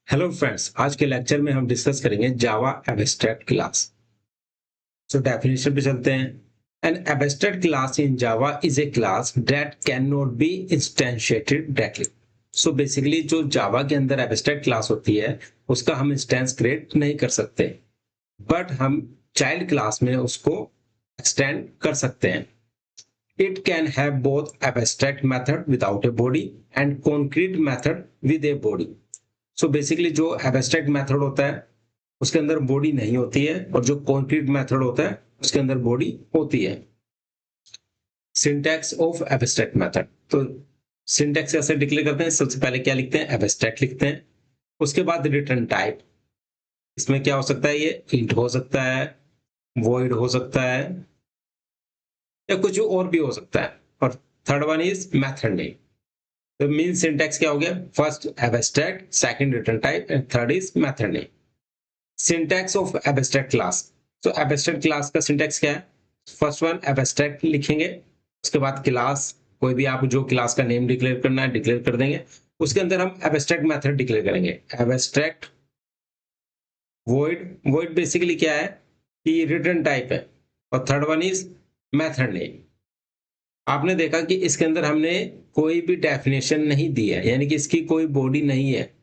Hello friends, आज के lecture में हम डिस्कस करेंगे Java abstract class. So definition पे चलते हैं। An abstract class in Java is a class that can not be instantiated directly. So basically जो जावा के अंदर एब्स्ट्रैक्ट क्लास होती है उसका हम इंस्टेंस क्रिएट नहीं कर सकते, बट हम चाइल्ड क्लास में उसको एक्सटेंड कर सकते हैं। It can have both abstract method without a body and concrete method with a body. So basically जो abstract method होता है उसके अंदर बॉडी नहीं होती है और जो कॉन्क्रीट मेथड होता है उसके अंदर बॉडी होती है। सिंटैक्स ऑफ एब्स्ट्रैक्ट मेथड, तो सिंटैक्स कैसे डिक्लेयर करते हैं? सबसे पहले क्या लिखते हैं? एब्स्ट्रैक्ट लिखते हैं। उसके बाद रिटर्न टाइप, इसमें क्या हो सकता है? ये इंट हो सकता है, वॉइड हो सकता है या कुछ और भी हो सकता है। और third one is method name. तो मीन सिंटैक्स क्या हो गया? First abstract, second return type and third is method name. Syntax of abstract class, तो एब्स्ट्रैक्ट क्लास का सिंटैक्स क्या है? फर्स्ट वन एब्स्ट्रैक्ट लिखेंगे, उसके बाद क्लास, कोई भी आप जो क्लास का नेम डिक्लेयर करना है डिक्लेयर कर देंगे। उसके अंदर हम एब्स्ट्रैक्ट मेथड डिक्लेयर करेंगे, एब्स्ट्रैक्ट वॉइड। वॉइड बेसिकली क्या है कि रिटर्न टाइप है। और third one is method name. आपने देखा कि इसके अंदर हमने कोई भी डेफिनेशन नहीं दी है, यानी कि इसकी कोई बॉडी नहीं है।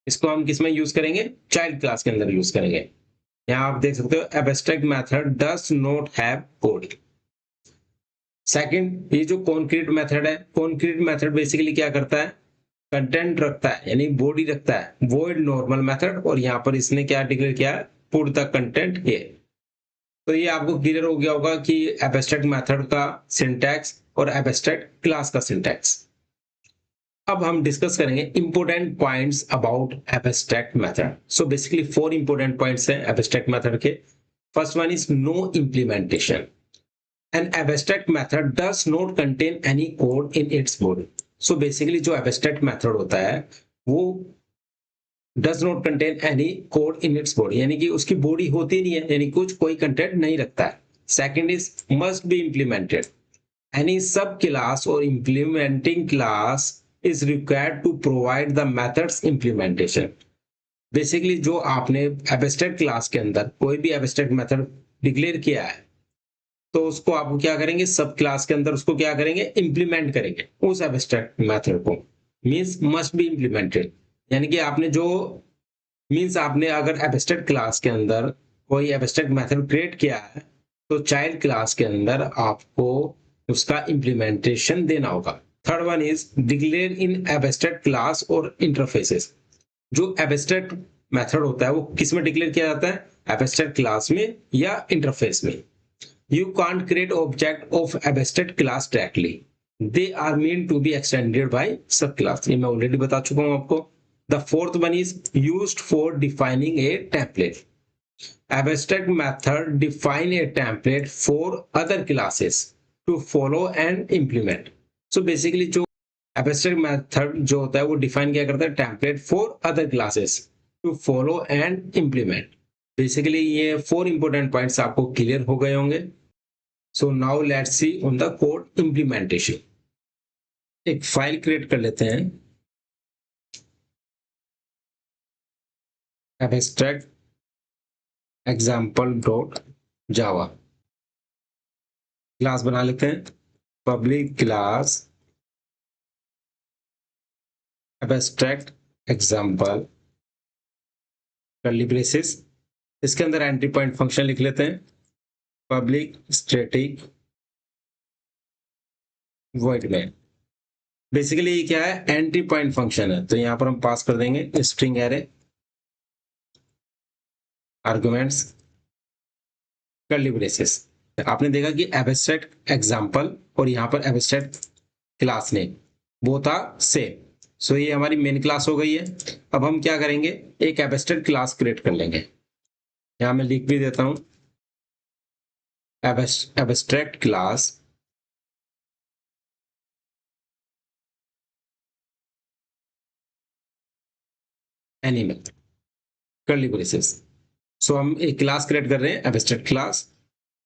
इसको हम किस में यूज करेंगे? चाइल्ड क्लास के अंदर यूज करेंगे। यहाँ आप देख सकते हो abstract method does not have body. Second, ये जो कॉन्क्रीट मेथड है, कॉन्क्रीट मेथड बेसिकली क्या करता है? कंटेंट रखता है, यानी बॉडी रखता है। वॉइड नॉर्मल मेथड, और यहाँ पर इसने क्या डिक्लेयर किया है? Put the content here. तो ये आपको क्लियर हो गया होगा कि एब्स्ट्रैक्ट मेथड का सिंटैक्स और एब्स्ट्रैक्ट क्लास का सिंटैक्स। अब हम डिस्कस करेंगे important points about abstract method. So basically 4 important points हैं एब्स्ट्रैक्ट मेथड के। First one is no implementation. An abstract method does not contain any code in its body. So basically जो abstract method होता है वो does not contain any code in its body, यानी कि उसकी body होती नहीं है, यानी कुछ कोई कंटेंट नहीं रखता है। Second is must be implemented. Any सब क्लास और implementing class is required to provide the methods implementation. Basically जो आपने एब्स्ट्रैक्ट क्लास के अंदर कोई भी एब्स्ट्रैक्ट मेथड डिक्लेयर किया है तो उसको आप क्या करेंगे? सब क्लास के अंदर उसको क्या करेंगे? इंप्लीमेंट करेंगे उस एब्स्ट्रैक्ट मेथड को। मींस मस्ट बी इंप्लीमेंटेड, यानी कि आपने जो मींस आपने अगर एब्स्ट्रैक्ट क्लास के अंदर कोई एब्स्ट्रैक्ट मेथड क्रिएट किया है तो चाइल्ड क्लास के अंदर आपको उसका इंप्लीमेंटेशन देना होगा। Third one is declare in abstract class और इंटरफेसेस। जो एब्स्ट्रैक्ट मेथड होता है वो किस में डिक्लेयर किया जाता है? एब्स्ट्रैक्ट क्लास में या इंटरफेस में। You can't create object of abstract class directly, they are meant to be extended by sub class. ये मैं ऑलरेडी बता चुका हूं आपको। The fourth one is used for defining a template. Abstract method define a template for other classes to follow and implement. So basically जो abstract method जो होता है वो define क्या करता है? template for other classes to follow and implement. Basically ये 4 important points आपको clear हो गए होंगे। So now let's see on the code implementation. एक फाइल क्रिएट कर लेते हैं, abstract example.java। क्लास बना लेते हैं, public class abstract example curly braces. इसके अंदर एंट्री पॉइंट फंक्शन लिख लेते हैं, पब्लिक स्टैटिक वॉइड में। बेसिकली ये क्या है? एंट्री पॉइंट फंक्शन है। तो यहां पर हम पास कर देंगे string array, arguments, curly braces. आपने देखा कि एब्स्ट्रैक्ट एग्जाम्पल और यहाँ पर एब्स्ट्रैक्ट क्लास नेम वो था सेम। सो ये हमारी मेन क्लास हो गई है। अब हम क्या करेंगे? एक एब्स्ट्रैक्ट क्लास क्रिएट कर लेंगे। यहां मैं लिख भी देता हूं abstract class animal curly braces. So हम एक क्लास क्रिएट कर रहे हैं एब्स्ट्रैक्ट क्लास,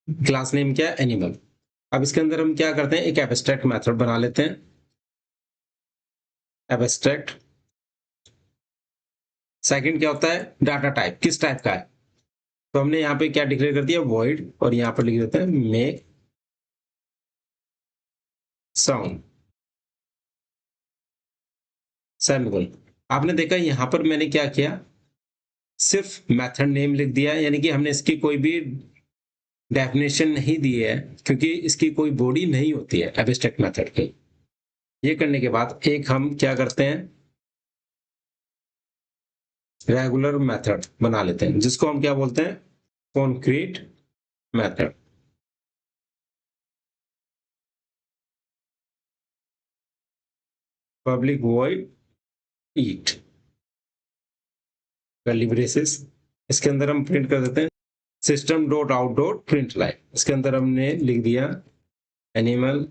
क्लास नेम क्या है? एनिमल। अब इसके अंदर हम क्या करते हैं? एक एब्स्ट्रैक्ट मेथड बना लेते हैं, एब्स्ट्रैक्ट सेकंड क्या होता है, डाटा टाइप, किस टाइप का है। तो हमने यहाँ पे क्या डिक्लेयर कर दिया, वॉइड, और यहाँ पर लिख देते हैं मेक साउंड सेमीकोलन। आपने देखा यहाँ पर मैंने क्या किया, सिर्फ मेथड नेम लिख दिया, यानी कि हमने इसकी कोई भी डेफिनेशन नहीं दी है, क्योंकि इसकी कोई बॉडी नहीं होती है एब्स्ट्रैक्ट मेथड की। ये करने के बाद एक हम क्या करते हैं, रेगुलर मेथड बना लेते हैं, जिसको हम क्या बोलते हैं, कॉन्क्रीट मेथड। पब्लिक वॉइड ईट कर्ली ब्रेसेस, इसके अंदर हम प्रिंट कर देते हैं system dot out dot print line. इसके अंदर हमने लिख दिया एनिमल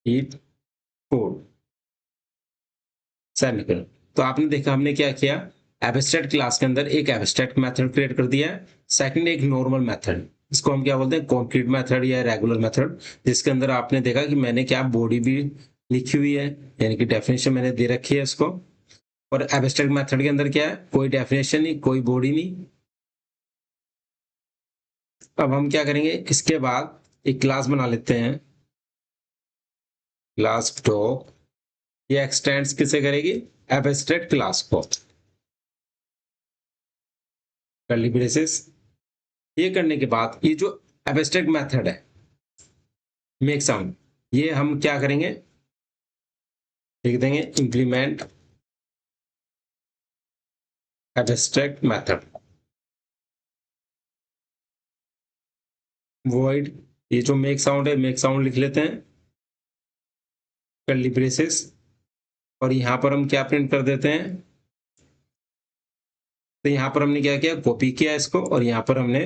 ईट फूड सेमीकोलन। तो आपने देखा हमने क्या किया, एब्स्ट्रैक्ट क्लास के अंदर एक एब्स्ट्रैक्ट मेथड क्रिएट कर दिया है, सेकंड एक नॉर्मल मेथड, इसको हम क्या बोलते हैं, कॉन्क्रीट मेथड या रेगुलर मेथड, जिसके अंदर आपने देखा कि मैंने क्या बॉडी भी लिखी हुई है, यानी कि डेफिनेशन मैंने दे रखी है इसको। और एब्स्ट्रैक्ट मेथड के अंदर क्या है, कोई डेफिनेशन नहीं, कोई बॉडी नहीं। अब हम क्या करेंगे, इसके बाद एक क्लास बना लेते हैं, क्लास डॉग, ये एक्सटेंड्स किसे करेगी, एब्स्ट्रैक्ट क्लास को, कर्ली ब्रेसेस। ये करने के बाद ये जो एब्स्ट्रैक्ट मेथड है मेक साउंड, ये हम क्या करेंगे, लिख देंगे इंप्लीमेंट एब्स्ट्रैक्ट मेथड वॉइड, ये जो मेक साउंड है, मेक साउंड लिख लेते हैं कर्ली ब्रेसेस, और यहां पर हम क्या प्रिंट कर देते हैं, तो यहां पर हमने क्या किया, कॉपी किया इसको और यहां पर हमने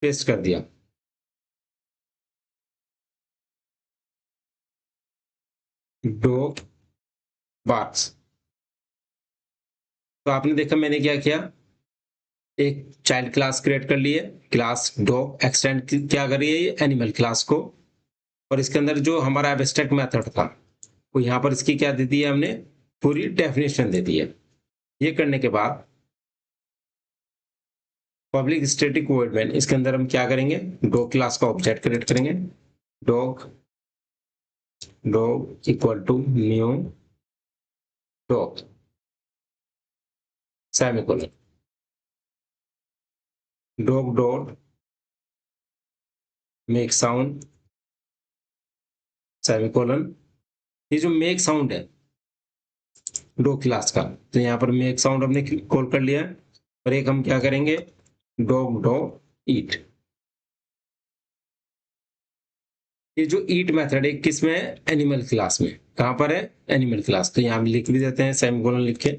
पेस्ट कर दिया। Dog barks. तो आपने देखा मैंने क्या किया, एक चाइल्ड क्लास क्रिएट कर ली है, क्लास डॉग, एक्सटेंड क्या कर रही है, ये एनिमल क्लास को, और इसके अंदर जो हमारा एब्स्ट्रैक्ट मेथड था वो यहाँ पर इसकी क्या दे दी है, हमने पूरी डेफिनेशन दे दी है। ये करने के बाद पब्लिक स्टैटिक वॉइड मेन, इसके अंदर हम क्या करेंगे, डॉग क्लास का ऑब्जेक्ट क्रिएट करेंगे, dog dog equal to new dog semicolon, dog dot make sound semicolon. ये जो मेक साउंड है डॉग क्लास का, तो यहाँ पर मेक साउंड हमने कॉल कर लिया है, और एक हम क्या करेंगे, डॉग डॉग ईट। ये जो ईट मेथड है किस में है, एनिमल क्लास में, कहां पर है, एनिमल क्लास, तो यहां लिख भी देते हैं सेमीकोलन लिख के,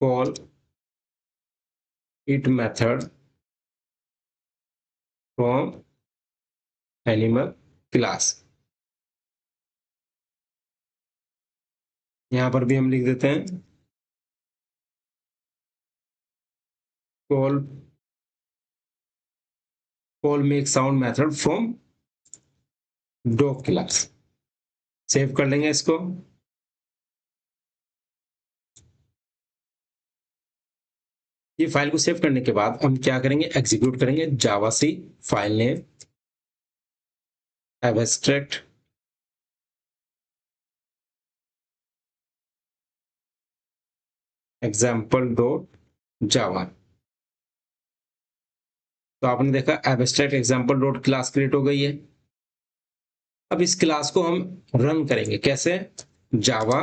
call it method from animal class. यहां पर भी हम लिख देते हैं call make sound method from dog class. Save कर लेंगे इसको। ये फाइल को सेव करने के बाद हम क्या करेंगे, एग्जीक्यूट करेंगे, javac file name abstract example dot java. तो आपने देखा abstract example dot class create हो गई है। अब इस क्लास को हम रन करेंगे, कैसे, जावा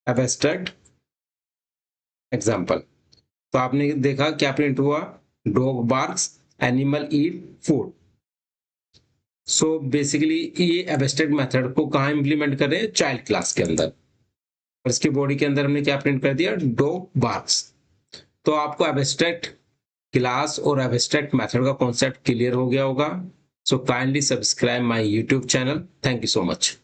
एब्स्ट्रैक्ट एग्जाम्पल। तो आपने देखा क्या प्रिंट हुआ, dog barks animal eat food. So basically ये एब्स्ट्रैक्ट मेथड को कहाँ इंप्लीमेंट कर रहे हैं, चाइल्ड क्लास के अंदर, और इसके बॉडी के अंदर हमने क्या प्रिंट कर दिया, डॉग बार्क्स। तो आपको एब्स्ट्रैक्ट क्लास और एब्स्ट्रैक्ट मेथड का कॉन्सेप्ट क्लियर हो गया होगा। So kindly subscribe my YouTube channel. Thank you so much.